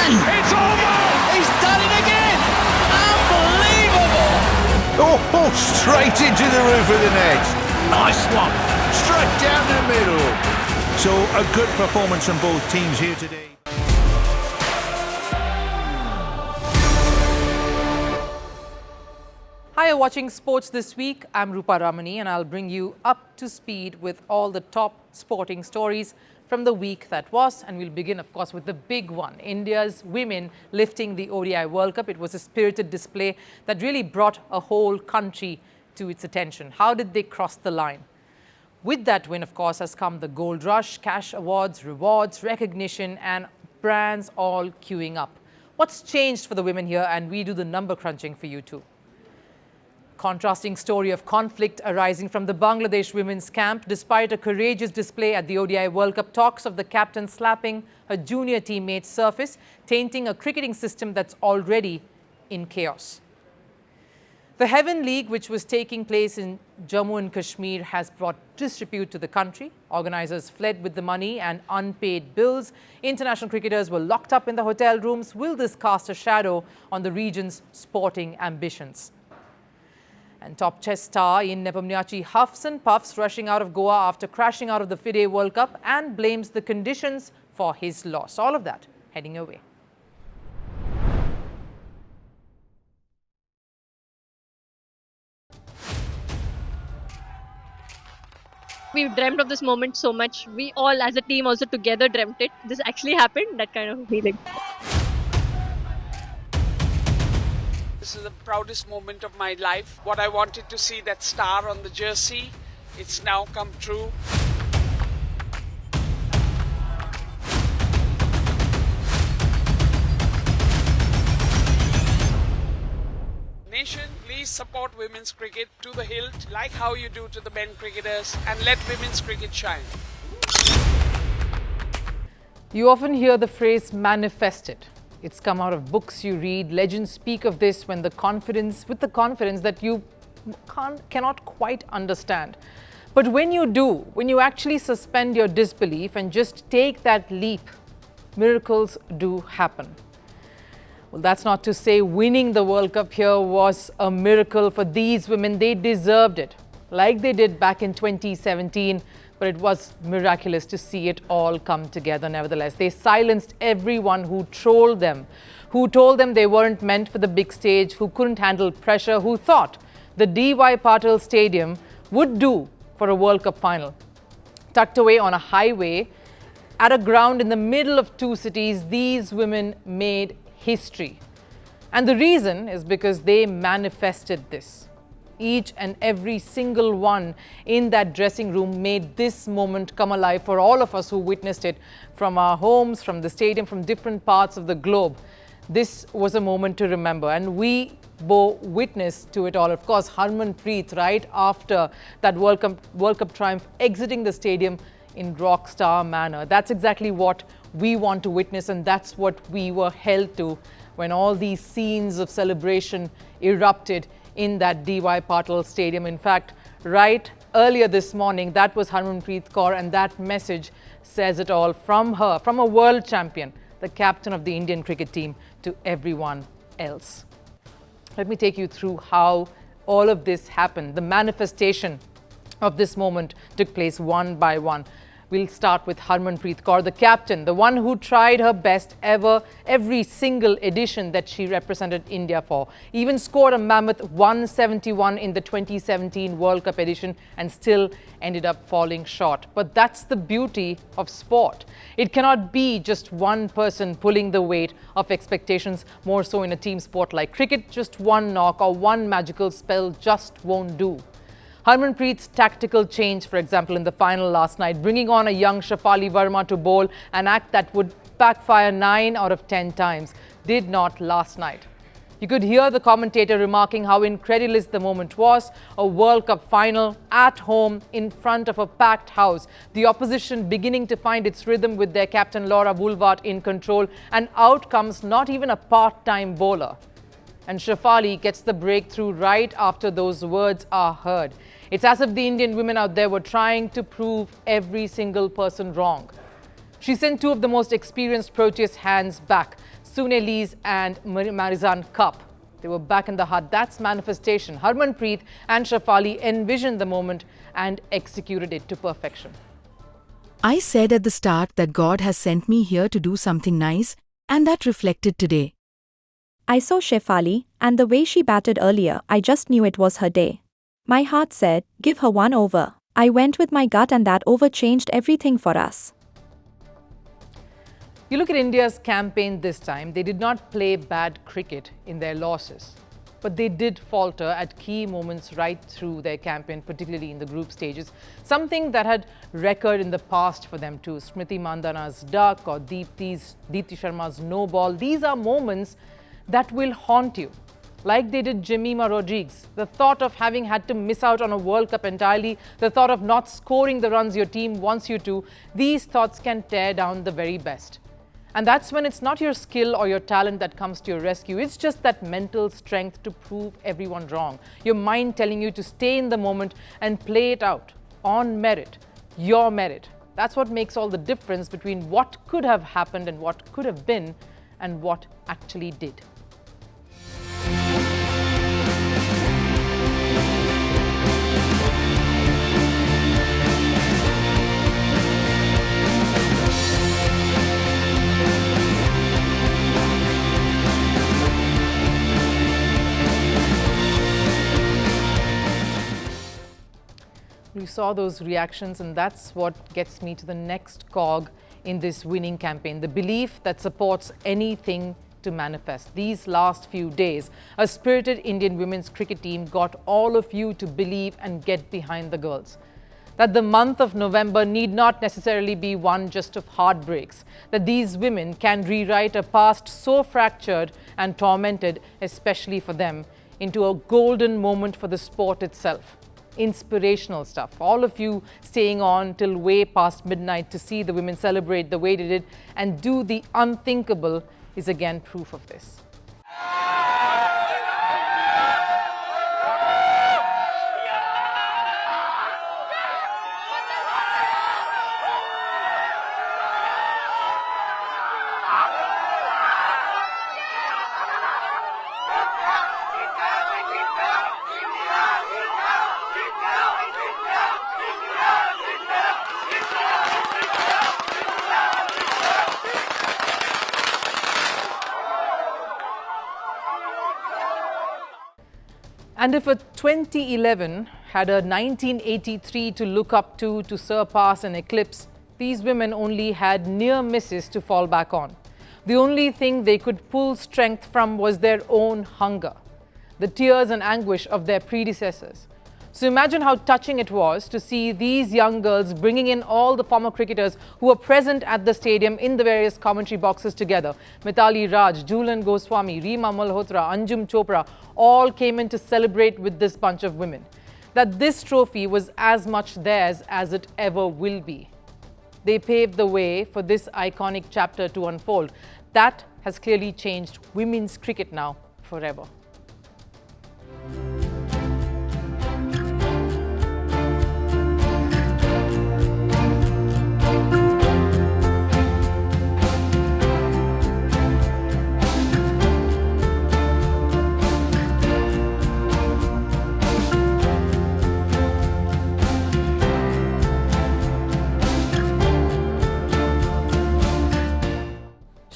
It's over! He's done it again! Unbelievable! Oh, straight into the roof of the net. Nice one. Straight down the middle. So a good performance from both teams here today. Hi, you're watching Sports This Week. I'm Rupha Ramani and I'll bring you up to speed with all the top sporting stories from the week that was. And we'll begin, of course, with the big one. India's women lifting the ODI World Cup. It was a spirited display that really brought a whole country to its attention. How did they cross the line? With that win, of course, has come the gold rush, cash awards, rewards, recognition, and brands all queuing up. What's changed for the women here? And we do the number crunching for you too. Contrasting story of conflict arising from the Bangladesh women's camp. Despite a courageous display at the ODI World Cup, talks of the captain slapping her junior teammates surface, tainting a cricketing system that's already in chaos. The Heaven League, which was taking place in Jammu and Kashmir, has brought disrepute to the country. Organisers fled with the money and unpaid bills. International cricketers were locked up in the hotel rooms. Will this cast a shadow on the region's sporting ambitions? And top chess star Ian Nepomniachtchi huffs and puffs, rushing out of Goa after crashing out of the FIDE World Cup, and blames the conditions for his loss. All of that heading your way. We dreamt of this moment so much. We all as a team also together dreamt it. This actually happened, that kind of feeling. This is the proudest moment of my life. What I wanted to see, that star on the jersey, it's now come true. Nation, please support women's cricket to the hilt, like how you do to the men cricketers, and let women's cricket shine. You often hear the phrase manifested. It's come out of books you read. Legends speak of this with the confidence that you cannot quite understand. But when you do, when you actually suspend your disbelief and just take that leap, miracles do happen. Well, that's not to say winning the World Cup here was a miracle for these women. They deserved it, like they did back in 2017. But it was miraculous to see it all come together nevertheless. They silenced everyone who trolled them, who told them they weren't meant for the big stage, who couldn't handle pressure, who thought the D.Y. Patil Stadium would do for a World Cup final. Tucked away on a highway, at a ground in the middle of two cities, these women made history. And the reason is because they manifested this. Each and every single one in that dressing room made this moment come alive for all of us who witnessed it from our homes, from the stadium, from different parts of the globe. This was a moment to remember, and we bore witness to it all. Of course, Harmanpreet, right after that World Cup triumph, exiting the stadium in rock star manner. That's exactly what we want to witness, and that's what we were held to when all these scenes of celebration erupted in that D.Y. Patil Stadium. In fact, right earlier this morning, that was Harmanpreet Kaur, and that message says it all from her, from a world champion, the captain of the Indian cricket team, to everyone else. Let me take you through how all of this happened. The manifestation of this moment took place one by one. We'll start with Harmanpreet Kaur, the captain, the one who tried her best ever, every single edition that she represented India for. Even scored a mammoth 171 in the 2017 World Cup edition and still ended up falling short. But that's the beauty of sport. It cannot be just one person pulling the weight of expectations, more so in a team sport like cricket. Just one knock or one magical spell just won't do. Harmanpreet's tactical change, for example, in the final last night, bringing on a young Shafali Verma to bowl, an act that would backfire 9 out of 10 times, did not last night. You could hear the commentator remarking how incredulous the moment was. A World Cup final at home in front of a packed house. The opposition beginning to find its rhythm with their captain Laura Woolward in control, and out comes not even a part-time bowler. And Shafali gets the breakthrough right after those words are heard. It's as if the Indian women out there were trying to prove every single person wrong. She sent two of the most experienced Proteus hands back, Sunelise and Marizan Cup. They were back in the hut. That's manifestation. Harmanpreet and Shafali envisioned the moment and executed it to perfection. I said at the start that God has sent me here to do something nice, and that reflected today. I saw Shefali, and the way she batted earlier, I just knew it was her day. My heart said, give her one over. I went with my gut and that over changed everything for us. You look at India's campaign this time, they did not play bad cricket in their losses. But they did falter at key moments right through their campaign, particularly in the group stages. Something that had recurred in the past for them too. Smriti Mandana's duck or Deepti Sharma's no ball. These are moments that will haunt you. Like they did Jemima Rodriguez. The thought of having had to miss out on a World Cup entirely, the thought of not scoring the runs your team wants you to, these thoughts can tear down the very best. And that's when it's not your skill or your talent that comes to your rescue. It's just that mental strength to prove everyone wrong. Your mind telling you to stay in the moment and play it out on merit, your merit. That's what makes all the difference between what could have happened and what could have been and what actually did. We saw those reactions, and that's what gets me to the next cog in this winning campaign, the belief that supports anything to manifest. These last few days, a spirited Indian women's cricket team got all of you to believe and get behind the girls. That the month of November need not necessarily be one just of heartbreaks, that these women can rewrite a past so fractured and tormented, especially for them, into a golden moment for the sport itself. Inspirational stuff. All of you staying on till way past midnight to see the women celebrate the way they did and do the unthinkable is again proof of this. And if a 2011 had a 1983 to look up to surpass and eclipse, these women only had near misses to fall back on. The only thing they could pull strength from was their own hunger, the tears and anguish of their predecessors. So imagine how touching it was to see these young girls bringing in all the former cricketers who were present at the stadium in the various commentary boxes together. Mithali Raj, Jhulan Goswami, Reema Malhotra, Anjum Chopra all came in to celebrate with this bunch of women. That this trophy was as much theirs as it ever will be. They paved the way for this iconic chapter to unfold. That has clearly changed women's cricket now forever.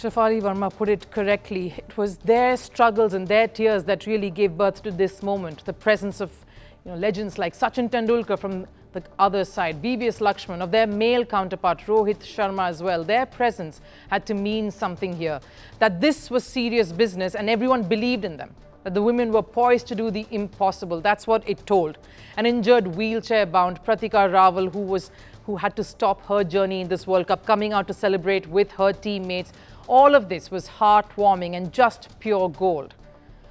Shafali Verma put it correctly. It was their struggles and their tears that really gave birth to this moment. The presence of legends like Sachin Tendulkar from the other side, VVS Lakshman, of their male counterpart Rohit Sharma as well. Their presence had to mean something here. That this was serious business and everyone believed in them. That the women were poised to do the impossible. That's what it told. An injured wheelchair-bound Pratika Raval who had to stop her journey in this World Cup, coming out to celebrate with her teammates. All of this was heartwarming and just pure gold.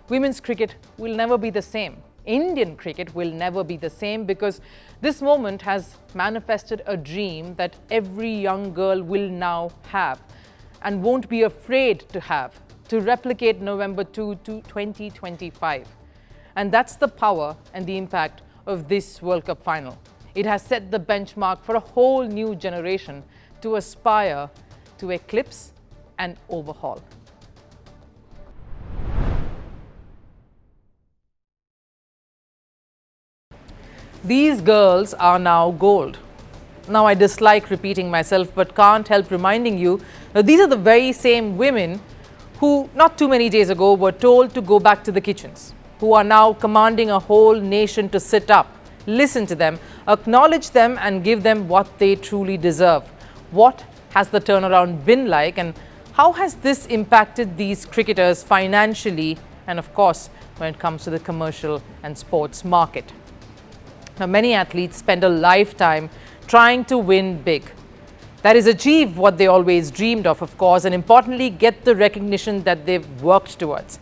Women's cricket will never be the same. Indian cricket will never be the same because this moment has manifested a dream that every young girl will now have and won't be afraid to have, to replicate November 2 to 2025. And that's the power and the impact of this World Cup final. It has set the benchmark for a whole new generation to aspire to eclipse and overhaul. These girls are now gold. Now, I dislike repeating myself, but can't help reminding you that these are the very same women who, not too many days ago, were told to go back to the kitchens, who are now commanding a whole nation to sit up, listen to them, acknowledge them, and give them what they truly deserve. What has the turnaround been like, and how has this impacted these cricketers financially and, of course, when it comes to the commercial and sports market? Now, many athletes spend a lifetime trying to win big. That is, achieve what they always dreamed of course, and importantly, get the recognition that they've worked towards.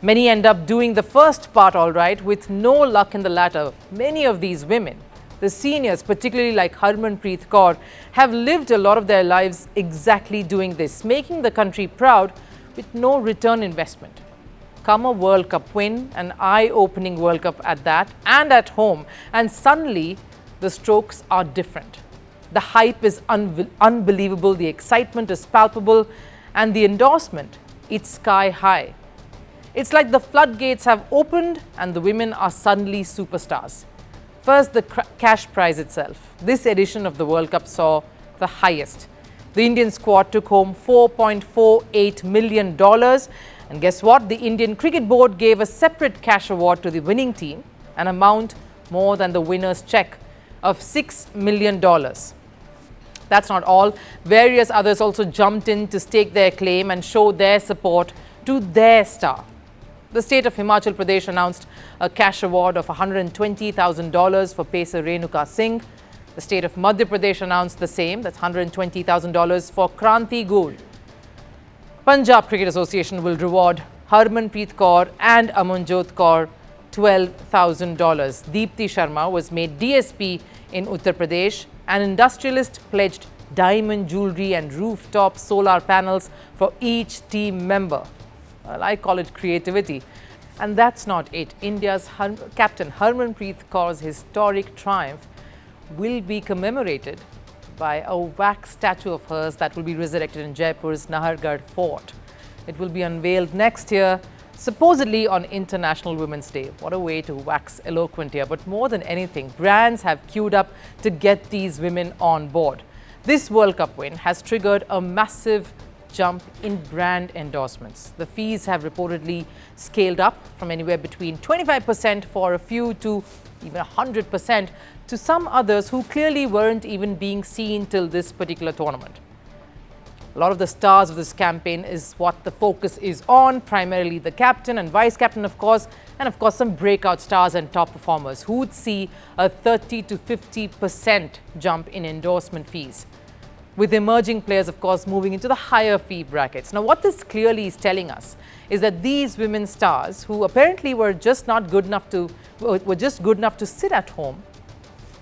Many end up doing the first part all right, with no luck in the latter. Many of these women, the seniors, particularly like Harmanpreet Kaur, have lived a lot of their lives exactly doing this, making the country proud with no return investment. Come a World Cup win, an eye-opening World Cup at that, and at home, and suddenly the strokes are different. The hype is unbelievable, the excitement is palpable, and the endorsement, it's sky high. It's like the floodgates have opened and the women are suddenly superstars. First, the cash prize itself. This edition of the World Cup saw the highest. The Indian squad took home $4.48 million. And guess what? The Indian Cricket Board gave a separate cash award to the winning team, an amount more than the winner's cheque of $6 million. That's not all. Various others also jumped in to stake their claim and show their support to their star. The state of Himachal Pradesh announced a cash award of $120,000 for pacer Renuka Singh. The state of Madhya Pradesh announced the same, that's $120,000 for Kranti Gould. Punjab Cricket Association will reward Harmanpreet Kaur and Amanjot Kaur $12,000. Deepti Sharma was made DSP in Uttar Pradesh. An industrialist pledged diamond jewelry and rooftop solar panels for each team member. Well, I call it creativity. And that's not it. India's captain Harmanpreet Kaur's historic triumph will be commemorated by a wax statue of hers that will be resurrected in Jaipur's Nahargarh Fort. It will be unveiled next year, supposedly on International Women's Day. What a way to wax eloquent here. But more than anything, brands have queued up to get these women on board. This World Cup win has triggered a massive jump in brand endorsements. The fees have reportedly scaled up from anywhere between 25% for a few to even 100% to some others who clearly weren't even being seen till this particular tournament. A lot of the stars of this campaign is what the focus is on, primarily the captain and vice captain, of course, and of course some breakout stars and top performers who would see a 30 to 50% jump in endorsement fees, with emerging players, of course, moving into the higher fee brackets. Now, what this clearly is telling us is that these women stars, who apparently were just good enough to sit at home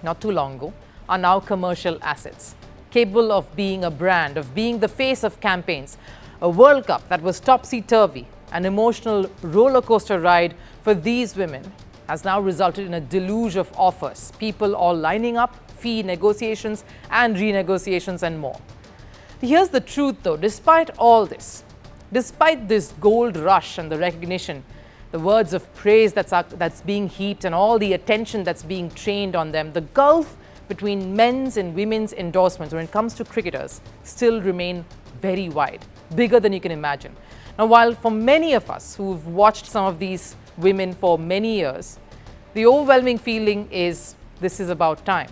not too long ago, are now commercial assets, capable of being a brand, of being the face of campaigns. A World Cup that was topsy-turvy, an emotional roller coaster ride for these women, has now resulted in a deluge of offers, people all lining up, fee negotiations and renegotiations and more. Here's the truth though, despite all this, despite this gold rush and the recognition, the words of praise that's being heaped and all the attention that's being trained on them, the gulf between men's and women's endorsements when it comes to cricketers still remain very wide, bigger than you can imagine. Now, while for many of us who've watched some of these women for many years, the overwhelming feeling is this is about time.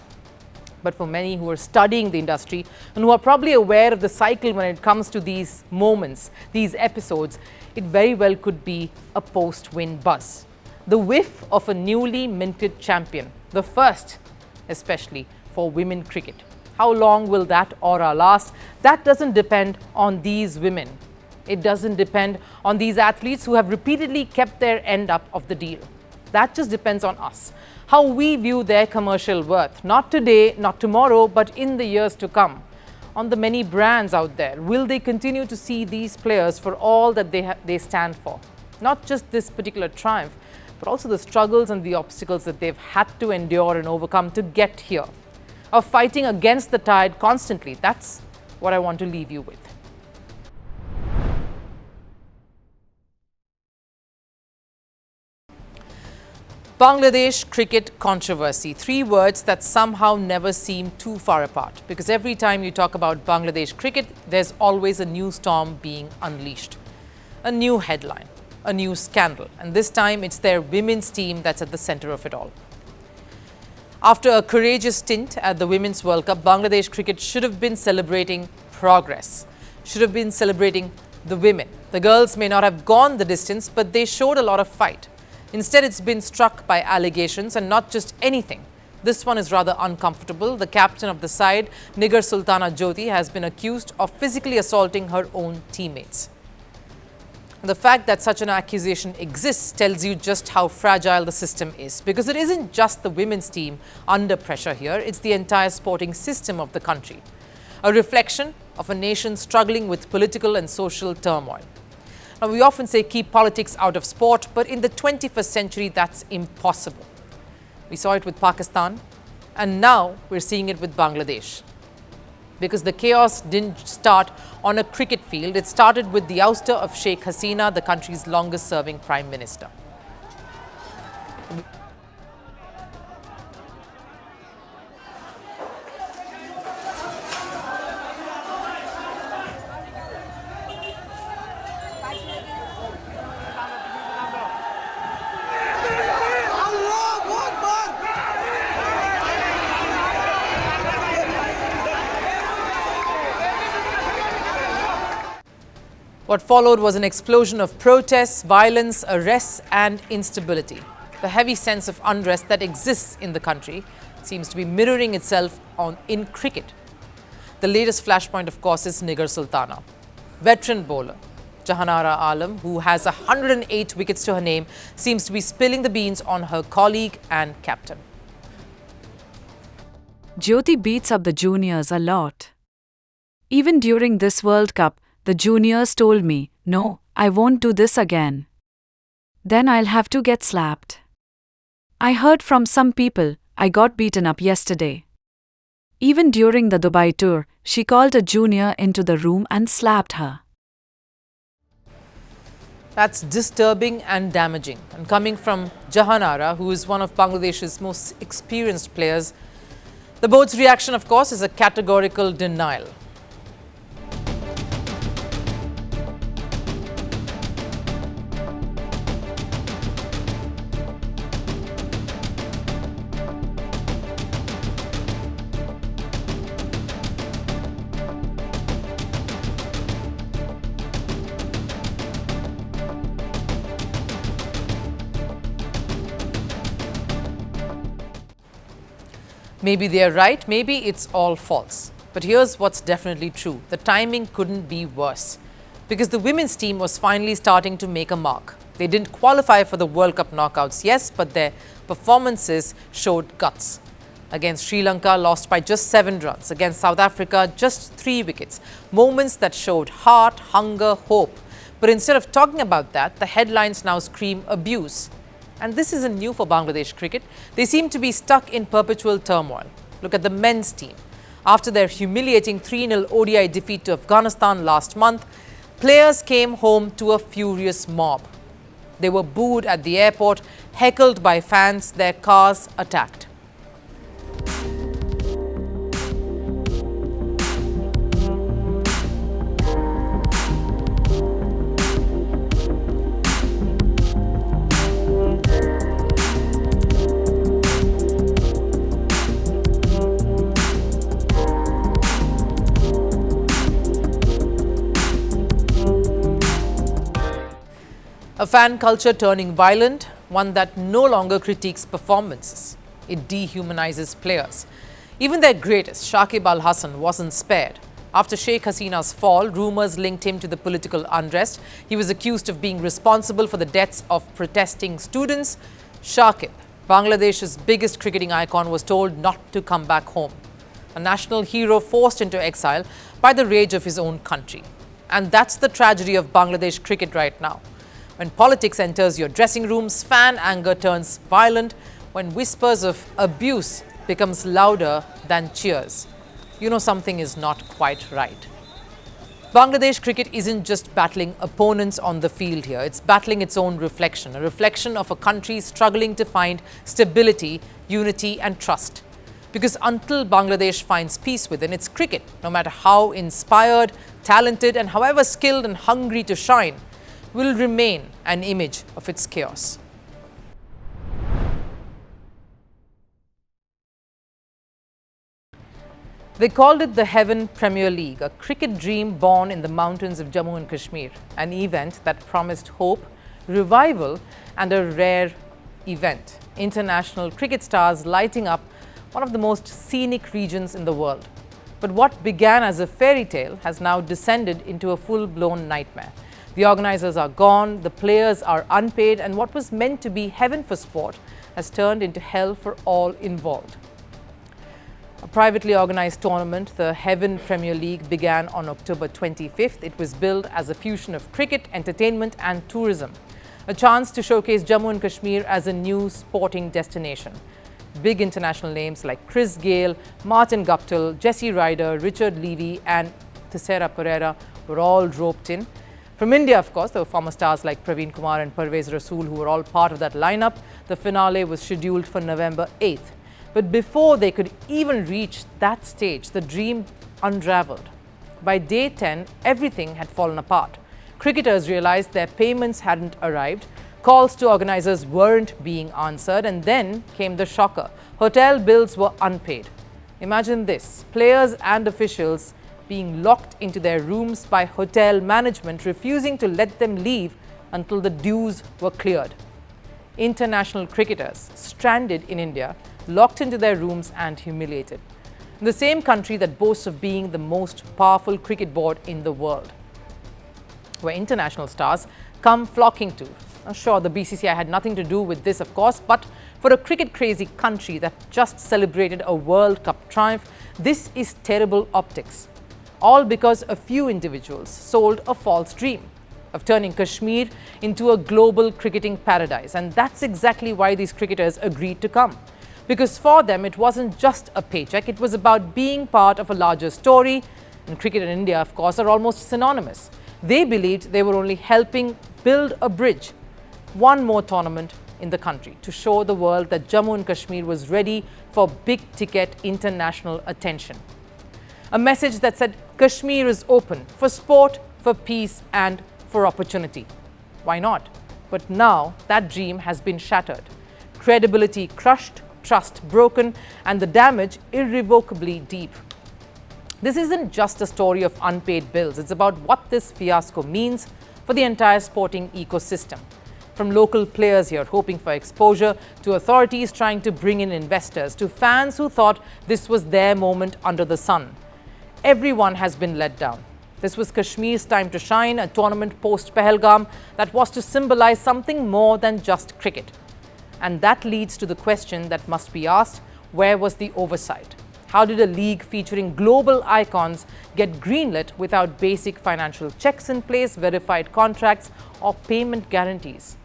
But for many who are studying the industry and who are probably aware of the cycle when it comes to these moments, these episodes, it very well could be a post-win buzz. The whiff of a newly minted champion, the first especially for women cricket. How long will that aura last? That doesn't depend on these women. It doesn't depend on these athletes who have repeatedly kept their end up of the deal. That just depends on us, how we view their commercial worth, not today, not tomorrow, but in the years to come. On the many brands out there, will they continue to see these players for all that they stand for? Not just this particular triumph, but also the struggles and the obstacles that they've had to endure and overcome to get here. Of fighting against the tide constantly, that's what I want to leave you with. Bangladesh cricket controversy. 3 words that somehow never seem too far apart, because every time you talk about Bangladesh cricket, there's always a new storm being unleashed. A new headline, a new scandal, and this time it's their women's team that's at the center of it all. After a courageous stint at the Women's World Cup, Bangladesh cricket should have been celebrating progress, should have been celebrating the women. The girls may not have gone the distance, but they showed a lot of fight. Instead, it's been struck by allegations, and not just anything. This one is rather uncomfortable. The captain of the side, Nigar Sultana Jyoti, has been accused of physically assaulting her own teammates. The fact that such an accusation exists tells you just how fragile the system is, because it isn't just the women's team under pressure here, it's the entire sporting system of the country. A reflection of a nation struggling with political and social turmoil. Now, we often say keep politics out of sport, but in the 21st century, that's impossible. We saw it with Pakistan, and now we're seeing it with Bangladesh. Because the chaos didn't start on a cricket field, it started with the ouster of Sheikh Hasina, the country's longest-serving prime minister. What followed was an explosion of protests, violence, arrests, and instability. The heavy sense of unrest that exists in the country seems to be mirroring itself in cricket. The latest flashpoint, of course, is Nigar Sultana. Veteran bowler Jahanara Alam, who has 108 wickets to her name, seems to be spilling the beans on her colleague and captain. Jyoti beats up the juniors a lot. Even during this World Cup, the juniors told me, "No, I won't do this again. Then I'll have to get slapped." I heard from some people I got beaten up yesterday. Even during the Dubai tour, she called a junior into the room and slapped her. That's disturbing and damaging. And coming from Jahanara, who is one of Bangladesh's most experienced players, the board's reaction, of course, is a categorical denial. Maybe they're right, maybe it's all false. But here's what's definitely true. The timing couldn't be worse, because the women's team was finally starting to make a mark. They didn't qualify for the World Cup knockouts, yes, but their performances showed guts. Against Sri Lanka, lost by just 7 runs. Against South Africa, just 3 wickets. Moments that showed heart, hunger, hope. But instead of talking about that, the headlines now scream abuse. And this isn't new for Bangladesh cricket. They seem to be stuck in perpetual turmoil. Look at the men's team. After their humiliating 3-0 ODI defeat to Afghanistan last month, players came home to a furious mob. They were booed at the airport, heckled by fans, their cars attacked. A fan culture turning violent, one that no longer critiques performances. It dehumanizes players. Even their greatest, Shakib Al Hasan, wasn't spared. After Sheikh Hasina's fall, rumors linked him to the political unrest. He was accused of being responsible for the deaths of protesting students. Shakib, Bangladesh's biggest cricketing icon, was told not to come back home. A national hero forced into exile by the rage of his own country. And that's the tragedy of Bangladesh cricket right now. When politics enters your dressing rooms, fan anger turns violent. When whispers of abuse becomes louder than cheers. you know something is not quite right. Bangladesh cricket isn't just battling opponents on the field here, it's battling its own reflection, a reflection of a country struggling to find stability, unity and trust. Because until Bangladesh finds peace within its cricket, no matter how inspired, talented and however skilled and hungry to shine, will remain an image of its chaos. They called it the Heaven Premier League, a cricket dream born in the mountains of Jammu and Kashmir, an event that promised hope, revival and a rare event. International cricket stars lighting up one of the most scenic regions in the world. But what began as a fairy tale has now descended into a full-blown nightmare. The organizers are gone, the players are unpaid, and what was meant to be heaven for sport has turned into hell for all involved. A privately organized tournament, the Heaven Premier League, began on October 25th. It was billed as a fusion of cricket, entertainment and tourism, a chance to showcase Jammu and Kashmir as a new sporting destination. Big international names like Chris Gayle, Martin Guptill, Jesse Ryder, Richard Levy and Thisara Pereira were all roped in. From India, of course, there were former stars like Praveen Kumar and Parvez Rasool who were all part of that lineup. The finale was scheduled for November 8th. But before they could even reach that stage, the dream unraveled. By day 10, everything had fallen apart. Cricketers realized their payments hadn't arrived, calls to organizers weren't being answered, and then came the shocker. Hotel bills were unpaid. Imagine this, players and officials being locked into their rooms by hotel management, refusing to let them leave until the dues were cleared. International cricketers stranded in India, locked into their rooms and humiliated. In the same country that boasts of being the most powerful cricket board in the world, where international stars come flocking to. Now, sure, the BCCI had nothing to do with this, of course, but for a cricket-crazy country that just celebrated a World Cup triumph, this is terrible optics. All because a few individuals sold a false dream of turning Kashmir into a global cricketing paradise. And that's exactly why these cricketers agreed to come. Because for them, it wasn't just a paycheck, it was about being part of a larger story. And cricket and India, of course, are almost synonymous. They believed they were only helping build a bridge, one more tournament in the country, to show the world that Jammu and Kashmir was ready for big-ticket international attention. A message that said Kashmir is open for sport, for peace and for opportunity. Why not? But now that dream has been shattered. Credibility crushed, trust broken, and the damage irrevocably deep. This isn't just a story of unpaid bills. It's about what this fiasco means for the entire sporting ecosystem. From local players here hoping for exposure, to authorities trying to bring in investors, to fans who thought this was their moment under the sun. Everyone has been let down. This was Kashmir's time to shine, a tournament post-Pahalgam that was to symbolize something more than just cricket. And that leads to the question that must be asked, where was the oversight? How did a league featuring global icons get greenlit without basic financial checks in place, verified contracts or payment guarantees?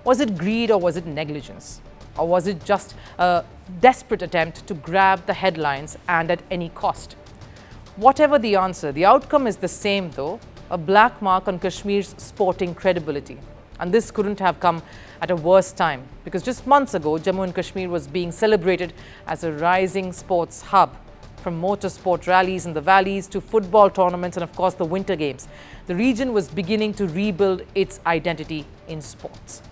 Was it greed or was it negligence? Or was it just a desperate attempt to grab the headlines and at any cost? Whatever the answer, the outcome is the same though, a black mark on Kashmir's sporting credibility. And this couldn't have come at a worse time, because just months ago, Jammu and Kashmir was being celebrated as a rising sports hub. From motorsport rallies in the valleys to football tournaments and of course the Winter Games, the region was beginning to rebuild its identity in sports.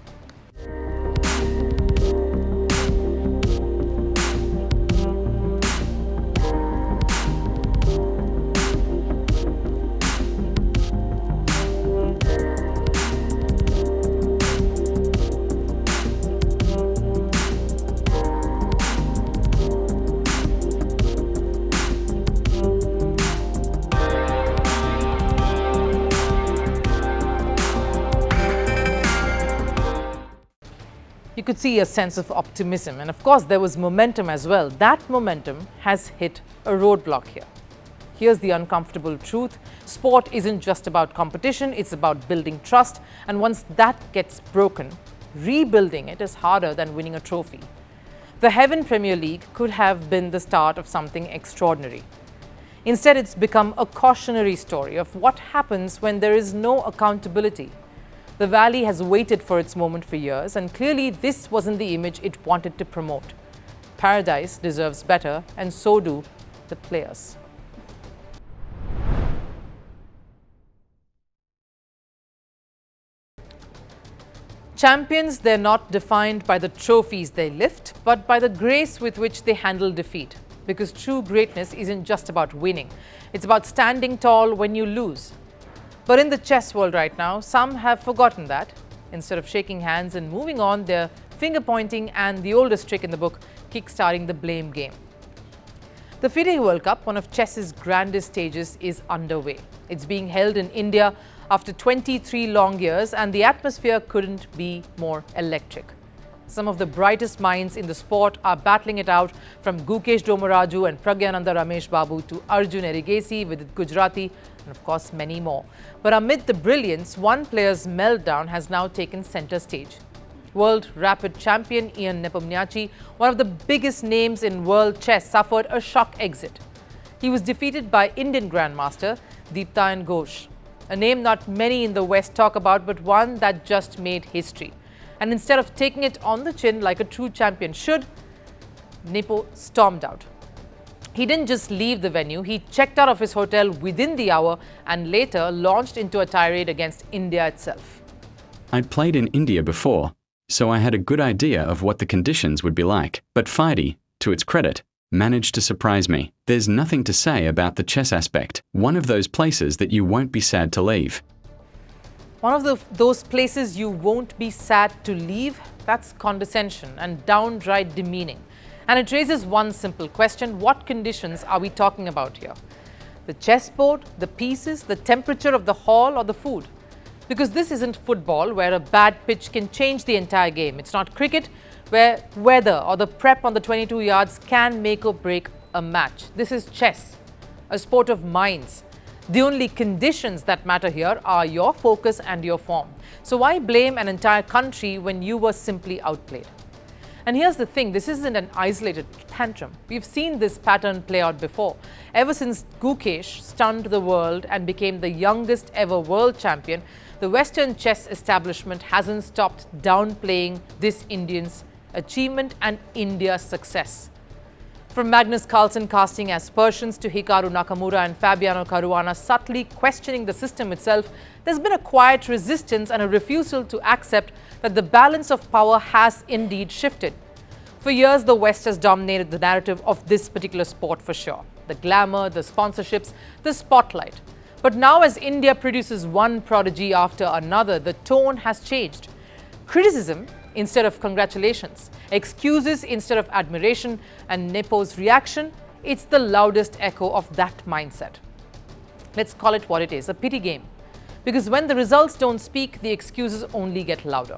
You could see a sense of optimism, and of course there was momentum as well. That momentum has hit a roadblock here. Here's the uncomfortable truth. Sport isn't just about competition, it's about building trust, and once that gets broken, rebuilding it is harder than winning a trophy. The Heaven Premier League could have been the start of something extraordinary. Instead, it's become a cautionary story of what happens when there is no accountability. The Valley has waited for its moment for years, and clearly this wasn't the image it wanted to promote. Paradise deserves better, and so do the players. Champions, they're not defined by the trophies they lift, but by the grace with which they handle defeat. Because true greatness isn't just about winning. It's about standing tall when you lose. But in the chess world right now, some have forgotten that. Instead of shaking hands and moving on, they're finger pointing and the oldest trick in the book, kickstarting the blame game. The FIDE World Cup, one of chess's grandest stages, is underway. It's being held in India after 23 long years, and the atmosphere couldn't be more electric. Some of the brightest minds in the sport are battling it out, from Gukesh Domoraju and Pragyananda Ramesh Babu to Arjun Erigesi, Vidit Gujarati, and of course many more. But amid the brilliance, one player's meltdown has now taken center stage. World rapid champion Ian Nepomniachtchi, one of the biggest names in world chess, suffered a shock exit. He was defeated by Indian Grandmaster Deeptayan Ghosh, a name not many in the West talk about, but one that just made history. And instead of taking it on the chin like a true champion should, Nepo stormed out. He didn't just leave the venue, he checked out of his hotel within the hour and later launched into a tirade against India itself. I'd played in India before, so I had a good idea of what the conditions would be like. But FIDE, to its credit, managed to surprise me. There's nothing to say about the chess aspect. One of those places that you won't be sad to leave. One of those places you won't be sad to leave, that's condescension and downright demeaning. And it raises one simple question: what conditions are we talking about here? The chessboard, the pieces, the temperature of the hall, or the food? Because this isn't football where a bad pitch can change the entire game. It's not cricket where weather or the prep on the 22 yards can make or break a match. This is chess, a sport of minds. The only conditions that matter here are your focus and your form. So why blame an entire country when you were simply outplayed? And here's the thing, this isn't an isolated tantrum. We've seen this pattern play out before. Ever since Gukesh stunned the world and became the youngest ever world champion, the Western chess establishment hasn't stopped downplaying this Indian's achievement and India's success. From Magnus Carlsen casting Aspersions to Hikaru Nakamura and Fabiano Caruana subtly questioning the system itself, there's been a quiet resistance and a refusal to accept that the balance of power has indeed shifted. For years, the West has dominated the narrative of this particular sport for sure. The glamour, the sponsorships, the spotlight. But now as India produces one prodigy after another, the tone has changed. Criticism instead of congratulations, excuses instead of admiration, and Nepo's reaction, it's the loudest echo of that mindset. Let's call it what it is, a pity game. Because when the results don't speak, the excuses only get louder.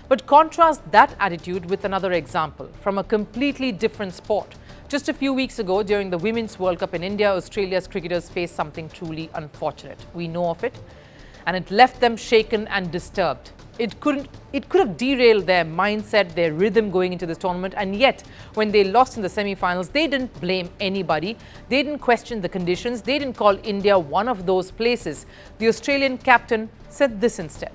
But contrast that attitude with another example from a completely different sport. Just a few weeks ago, during the Women's World Cup in India, Australia's cricketers faced something truly unfortunate. We know of it, and it left them shaken and disturbed. It could have derailed their mindset, their rhythm going into this tournament, and yet when they lost in the semi-finals, they didn't blame anybody. They didn't question the conditions. They didn't call India one of those places. The Australian captain said this instead.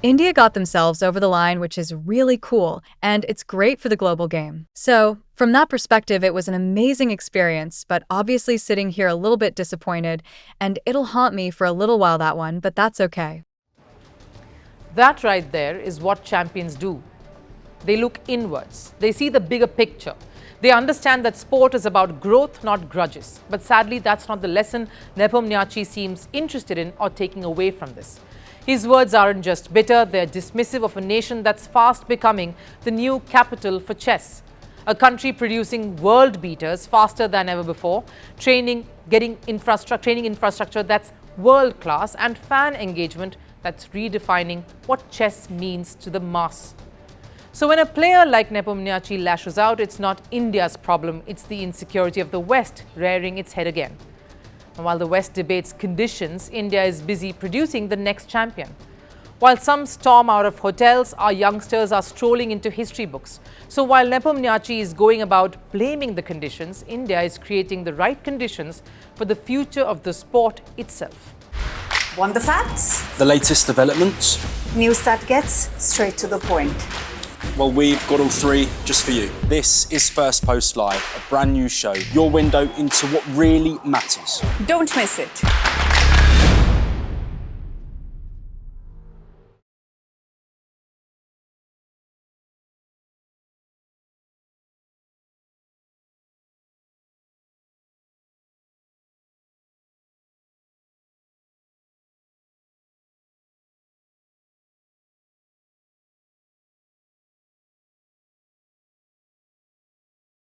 India got themselves over the line, which is really cool, and it's great for the global game. So, from that perspective, it was an amazing experience, but obviously sitting here a little bit disappointed, and it'll haunt me for a little while, that one, but that's okay. That right there is what champions do. They look inwards. They see the bigger picture. They understand that sport is about growth, not grudges. But sadly, that's not the lesson Nepomniachtchi seems interested in or taking away from this. His words aren't just bitter, they're dismissive of a nation that's fast becoming the new capital for chess. A country producing world beaters faster than ever before, training infrastructure that's world class, and fan engagement that's redefining what chess means to the mass. So when a player like Nepomniachtchi lashes out, it's not India's problem, it's the insecurity of the West rearing its head again. And while the West debates conditions, India is busy producing the next champion. While some storm out of hotels, our youngsters are strolling into history books. So while Nepomniachtchi is going about blaming the conditions, India is creating the right conditions for the future of the sport itself. Want the facts? The latest developments? News that gets straight to the point. Well, we've got all three just for you. This is Firstpost Live, a brand new show, your window into what really matters. Don't miss it.